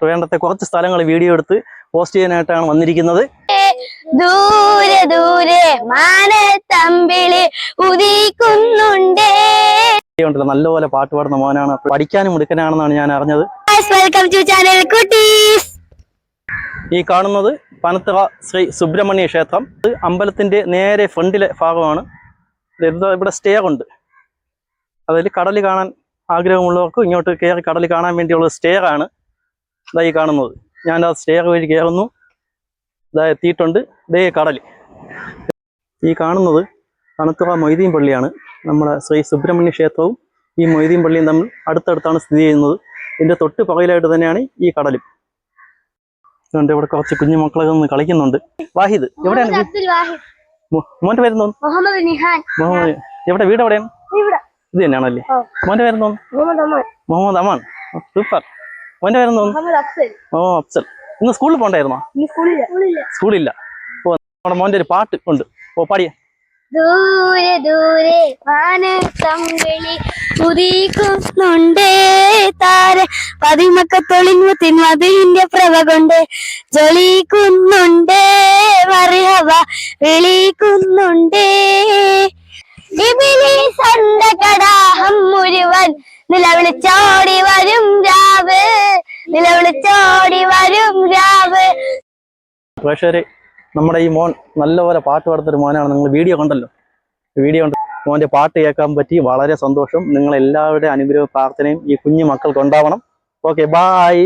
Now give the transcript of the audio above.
വേണ്ടത്തെ കുറച്ച് സ്ഥലങ്ങൾ വീഡിയോ എടുത്ത് പോസ്റ്റ് ചെയ്യാനായിട്ടാണ് വന്നിരിക്കുന്നത്. ദൂരെ ദൂരെ മാനത്തമ്പിളി ഉദിക്കുന്നുണ്ടേ. നല്ലപോലെ പാട്ട് പാടുന്ന മോനാണ്, പഠിക്കാനും മിടുക്കനാണെന്നാണ് ഞാൻ അറിഞ്ഞത്. വെൽക്കം ടു ചാനൽ കുട്ടീസ്. ഈ കാണുന്നത് പനത്തറ ശ്രീ സുബ്രഹ്മണ്യ ക്ഷേത്രം. ഇത് അമ്പലത്തിന്റെ നേരെ ഫ്രണ്ടിലെ ഭാഗമാണ്. ഇവിടെ സ്റ്റെയർ ഉണ്ട്. അതിൽ കടൽ കാണാൻ ആഗ്രഹമുള്ളവർക്ക് ഇങ്ങോട്ട് കയറി കടൽ കാണാൻ വേണ്ടിയുള്ള സ്റ്റെയർ ആണ് ഇതായി കാണുന്നത്. ഞാൻ ആ സ്റ്റെയർ വഴി കയറുന്നു. ഇതാ എത്തിയിട്ടുണ്ട്. ഇതേ കടൽ. ഈ കാണുന്നത് പനത്തറ മൊയ്തീൻ പള്ളിയാണ്. നമ്മുടെ ശ്രീ സുബ്രഹ്മണ്യ ക്ഷേത്രവും ഈ മൊയ്തീൻ പള്ളിയും തമ്മിൽ അടുത്തടുത്താണ് സ്ഥിതി ചെയ്യുന്നത്. ഇതിന്റെ തൊട്ട് പുറകിലായിട്ട് തന്നെയാണ് ഈ കടലും. അതുകൊണ്ട് ഇവിടെ കുറച്ച് കുഞ്ഞു മക്കളൊക്കെ ഒന്ന് കളിക്കുന്നുണ്ട്. വാഹിദ് എവിടെയാണ്? മോന്റെ പേരെന്തോ? മുഹമ്മദ്. എവിടെ വീട് എവിടെയാണ്? ഇത് തന്നെയാണല്ലേ? മോന്റെ പേരെന്തോ? മുഹമ്മദ് അമാൻ. സൂപ്പർ. മോന്റെ പേരെന്തോ? ഓ അഫ്സൽ. ഇന്ന് സ്കൂളിൽ പോണ്ടായിരുന്നോ? സ്കൂളില്ല. ഓ നമ്മുടെ മോന്റെ ഒരു പാട്ട് ഉണ്ട്. ഓ പാടിയ. ദൂരെ ദൂരെ മാനത്തമ്പിളി ഉദിക്കുന്നുണ്ടേ താര പതിമക്കത്തൊളിമുത്തിൻ മതിലിന്റെ പ്രഭ കൊണ്ട് ജ്വലിക്കുന്നുണ്ടേ. മറിഹവ വിളിക്കുന്നുണ്ടേ. കടാഹം മുഴുവൻ നിലവിളിച്ചോടി വരും രാവ്, നിലവിളിച്ചോടി വരും രാവ്. പ്രേക്ഷകരെ, നമ്മുടെ ഈ മോൻ നല്ലപോലെ പാട്ട് പാടുന്നൊരു മോനാണ്. നിങ്ങൾ വീഡിയോ കണ്ടല്ലോ. വീഡിയോ കണ്ട് മോന്റെ പാട്ട് കേൾക്കാൻ പറ്റി വളരെ സന്തോഷം. നിങ്ങൾ എല്ലാവരുടെയും അനുഗ്രഹ പ്രാർത്ഥനയും ഈ കുഞ്ഞു മക്കൾക്ക് ഉണ്ടാവണം. Okay, by.